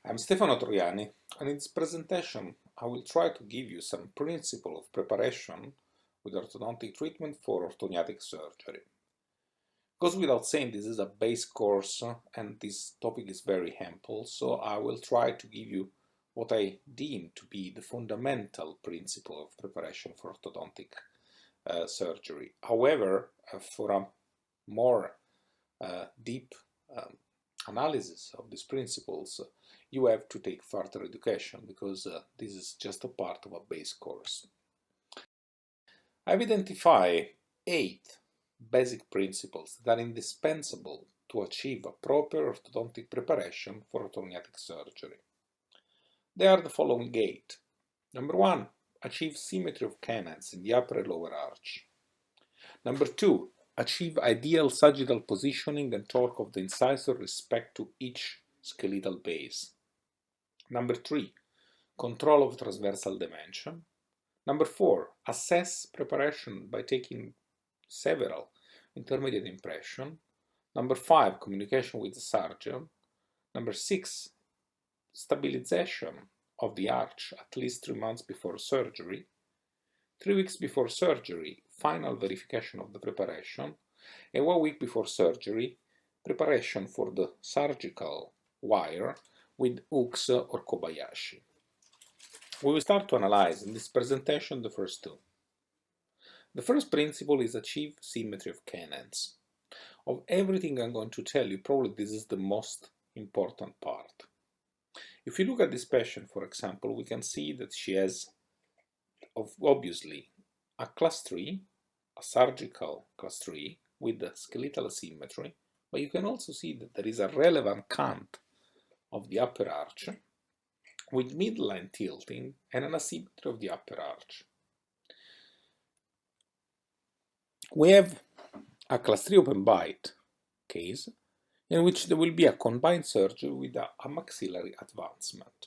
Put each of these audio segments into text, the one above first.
I'm Stefano Troiani, and in this presentation I will try to give you some principle of preparation with orthodontic treatment for orthognathic surgery. Goes without saying this is a base course and this topic is very ample, so I will try to give you what I deem to be the fundamental principle of preparation for orthodontic surgery. However, for a more deep analysis of these principles, you have to take further education because this is just a part of a base course. I've identified 8 basic principles that are indispensable to achieve a proper orthodontic preparation for orthognathic surgery. They are the following 8. Number 1, achieve symmetry of canines in the upper and lower arch. Number 2, achieve ideal sagittal positioning and torque of the incisor with respect to each skeletal base. Number 3, control of transversal dimension. Number 4, assess preparation by taking several intermediate impressions. Number 5, communication with the surgeon. Number 6, stabilization of the arch at least 3 months before surgery. 3 weeks before surgery, final verification of the preparation. And 1 week before surgery, preparation for the surgical wire with hooks or Kobayashi. We will start to analyze in this presentation the first two. The first principle is achieve symmetry of canines. Of everything I'm going to tell you, probably this is the most important part. If you look at this patient, for example, we can see that she has obviously a class 3, a surgical class 3 with the skeletal asymmetry, but you can also see that there is a relevant cant of the upper arch with midline tilting and an asymmetry of the upper arch. We have a class 3 open bite case in which there will be a combined surgery with a maxillary advancement.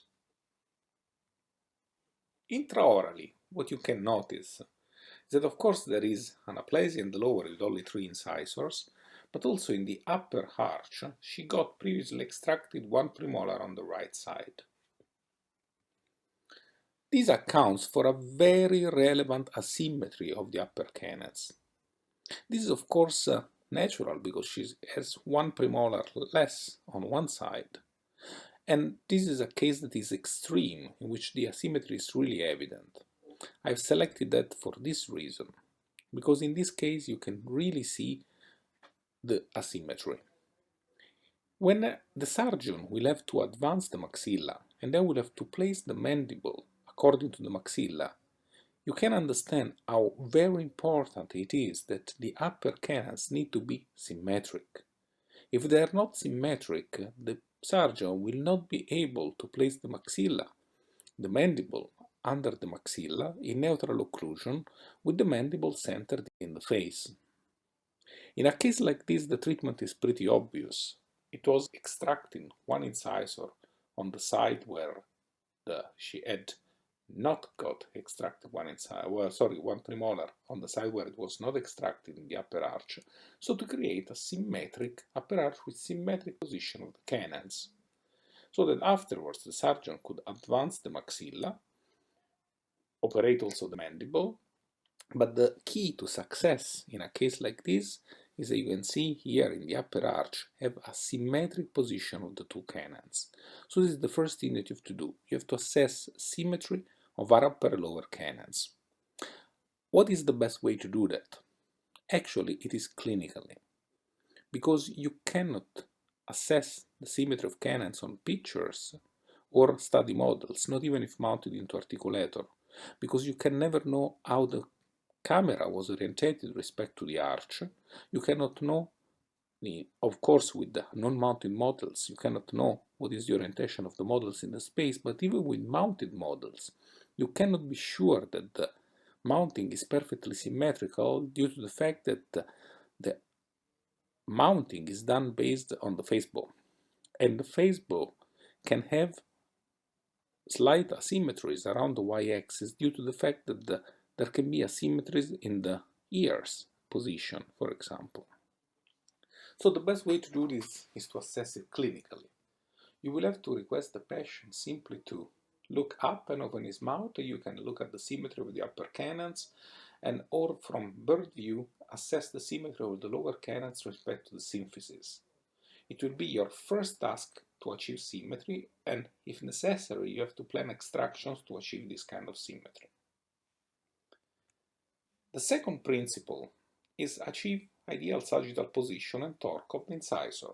Intraorally, what you can notice is that of course there is anaplasia in the lower with only 3 incisors, but also in the upper arch she got previously extracted 1 premolar on the right side. This accounts for a very relevant asymmetry of the upper canines. This is of course natural because she has 1 premolar less on one side, and this is a case that is extreme, in which the asymmetry is really evident. I've selected that for this reason, because in this case you can really see the asymmetry. When the surgeon will have to advance the maxilla and then will have to place the mandible according to the maxilla, you can understand how very important it is that the upper canines need to be symmetric. If they are not symmetric, the surgeon will not be able to place the maxilla, the mandible, under the maxilla in neutral occlusion with the mandible centered in the face. In a case like this, the treatment is pretty obvious. It was extracting 1 incisor on the side where she had not got extracted 1 premolar on the side where it was not extracted in the upper arch, so to create a symmetric upper arch with symmetric position of the canines, so that afterwards the surgeon could advance the maxilla, operate also the mandible. But the key to success in a case like this is that you can see here in the upper arch have a symmetric position of the 2 canines. So this is the first thing that you have to do. You have to assess symmetry of our upper and lower canines. What is the best way to do that? Actually, it is clinically, because you cannot assess the symmetry of canines on pictures or study models, not even if mounted into articulator, because you can never know how the camera was orientated with respect to the arch. You cannot know, of course with the non-mounted models, you cannot know what is the orientation of the models in the space, but even with mounted models, you cannot be sure that the mounting is perfectly symmetrical due to the fact that the mounting is done based on the face bow. And the face bow can have slight asymmetries around the y-axis due to the fact that there can be asymmetries in the ears position, for example. So the best way to do this is to assess it clinically. you will have to request the patient simply to look up and open his mouth. You can look at the symmetry of the upper canals, and or from bird view assess the symmetry of the lower canals with respect to the symphysis. It will be your first task to achieve symmetry, and if necessary you have to plan extractions to achieve this kind of symmetry. The second principle is achieve ideal sagittal position and torque of the incisor.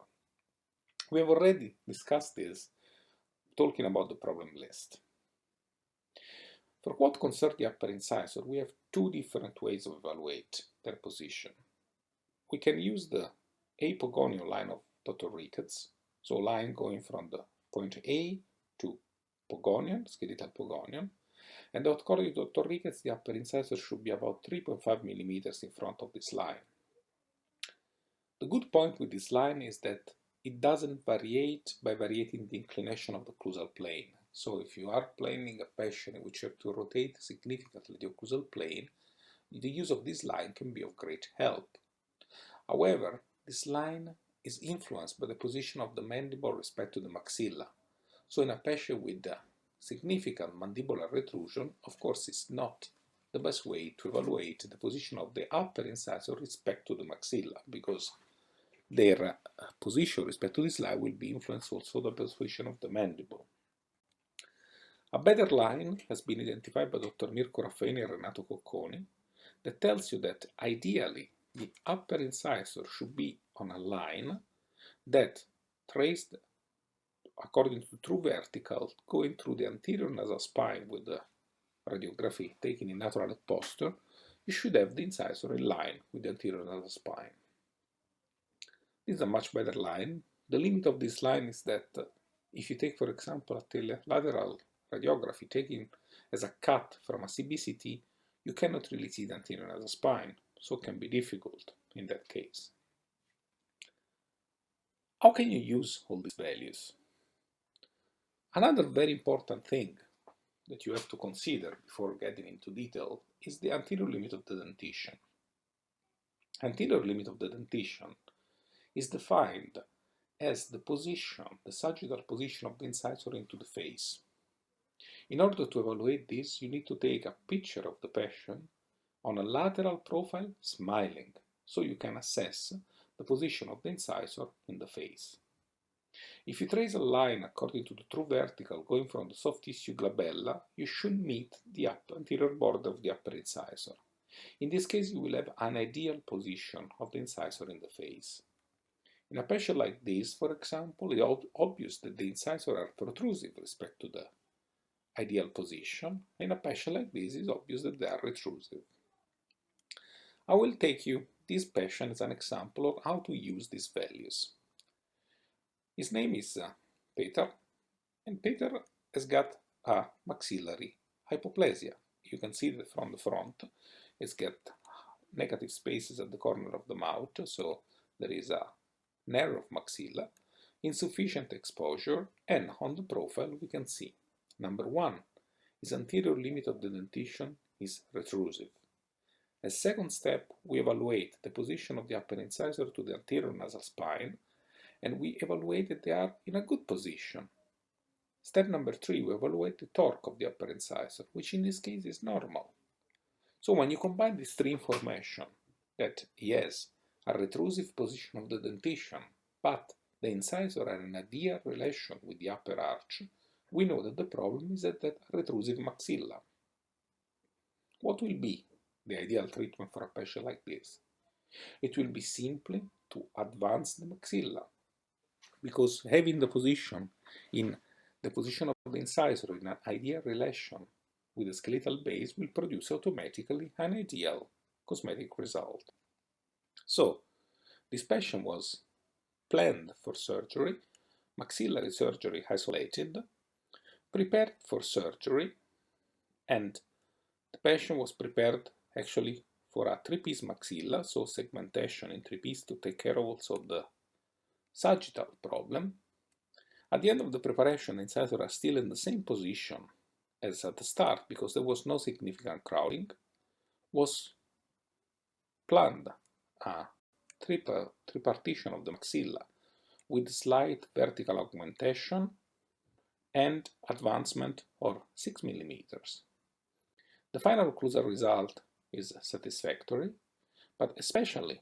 We have already discussed this talking about the problem list. For what concerns the upper incisor, we have two different ways of evaluate their position. We can use the apogonial line of Dr. Ricketts, so line going from the point A to pogonium, skeletal pogonium, and according to Dr. Ricketts, the upper incisor should be about 3.5 millimeters in front of this line. The good point with this line is that it doesn't variate by variating the inclination of the occlusal plane. So if you are planning a patient in which you have to rotate significantly the occlusal plane, the use of this line can be of great help. However, this line is influenced by the position of the mandible with respect to the maxilla. So in a patient with a significant mandibular retrusion, of course, it's not the best way to evaluate the position of the upper incisor with respect to the maxilla, because their position with respect to this line will be influenced also by the position of the mandible. A better line has been identified by Dr. Mirko Raffaini and Renato Cocconi that tells you that ideally the upper incisor should be on a line that traced according to true vertical going through the anterior nasal spine with the radiography taken in natural posture. You should have the incisor in line with the anterior nasal spine. This is a much better line. The limit of this line is that if you take, for example, a lateral radiography taken as a cut from a CBCT, you cannot really see the anterior nasal spine, so it can be difficult in that case. How can you use all these values? Another very important thing that you have to consider before getting into detail is the anterior limit of the dentition. Anterior limit of the dentition is defined as the position, the sagittal position of the incisor into the face. In order to evaluate this, you need to take a picture of the patient on a lateral profile smiling, so you can assess the position of the incisor in the face. If you trace a line according to the true vertical going from the soft tissue glabella, you should meet the anterior border of the upper incisor. In this case, you will have an ideal position of the incisor in the face. In a patient like this, for example, it is obvious that the incisors are protrusive with respect to the ideal position. In a patient like this, it is obvious that they are retrusive. I will take you this patient as an example of how to use these values. His name is Peter, and Peter has got a maxillary hypoplasia. You can see that from the front. It's got negative spaces at the corner of the mouth, so there is a narrow of maxilla, insufficient exposure, and on the profile we can see, number one, his anterior limit of the dentition is retrusive. As second step, we evaluate the position of the upper incisor to the anterior nasal spine, and we evaluate that they are in a good position. Step number three, we evaluate the torque of the upper incisor, which in this case is normal. So when you combine these three information, that he has a retrusive position of the dentition, but the incisors are in ideal relation with the upper arch, we know that the problem is at that retrusive maxilla. What will be the ideal treatment for a patient like this? It will be simply to advance the maxilla, because having the position in the position of the incisor in an ideal relation with the skeletal base will produce automatically an ideal cosmetic result. So, this patient was planned for surgery, maxillary surgery isolated, prepared for surgery, and the patient was prepared actually for a three-piece maxilla, so segmentation in three-piece to take care of also the sagittal problem. At the end of the preparation, the incisors are still in the same position as at the start because there was no significant crowding. Was planned a tripartition of the maxilla with slight vertical augmentation and advancement or 6 millimeters. The final occlusal result is satisfactory, but especially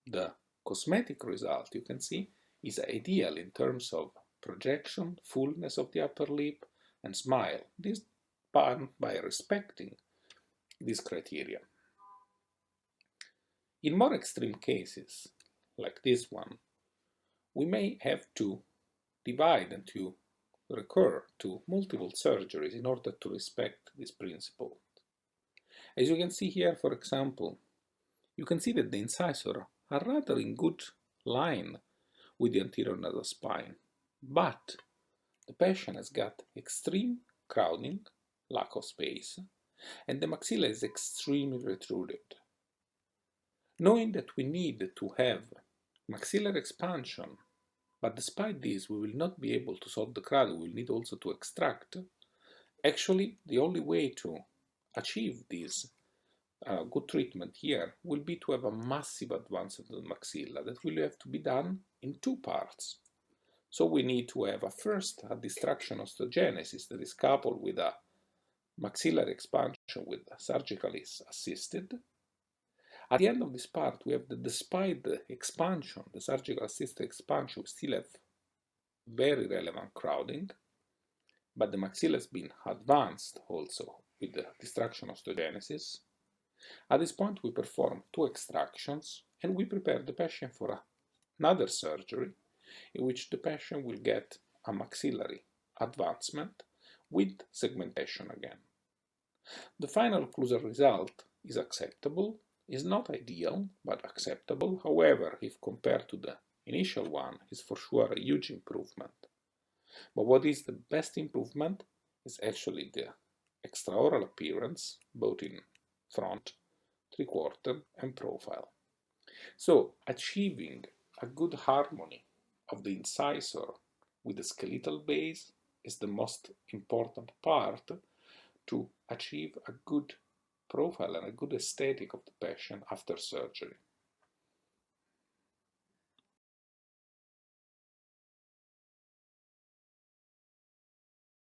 the cosmetic result, you can see, is ideal in terms of projection, fullness of the upper lip, and smile. This done by respecting these criteria. In more extreme cases, like this one, we may have to divide and to recur to multiple surgeries in order to respect this principle. As you can see here, for example, you can see that the incisors are rather in good line with the anterior nasal spine, but the patient has got extreme crowding, lack of space, and the maxilla is extremely retruded. Knowing that we need to have maxillary expansion, but despite this we will not be able to solve the crowd, we will need also to extract. Actually, the only way to achieve this good treatment here will be to have a massive advancement of the maxilla that will have to be done in two parts. So we need to have first a distraction osteogenesis that is coupled with a maxillary expansion with surgically assisted. At the end of this part, we have that despite the expansion, the surgical assisted expansion, we still have very relevant crowding, but the maxilla has been advanced also with the distraction osteogenesis. At this point, we perform two extractions and we prepare the patient for another surgery in which the patient will get a maxillary advancement with segmentation again. The final occlusal result is acceptable, is not ideal, but acceptable. However, if compared to the initial one, is for sure a huge improvement. But what is the best improvement is actually the extraoral appearance, both in front, three-quarter, and profile. So, achieving a good harmony of the incisor with the skeletal base is the most important part to achieve a good profile and a good aesthetic of the patient after surgery.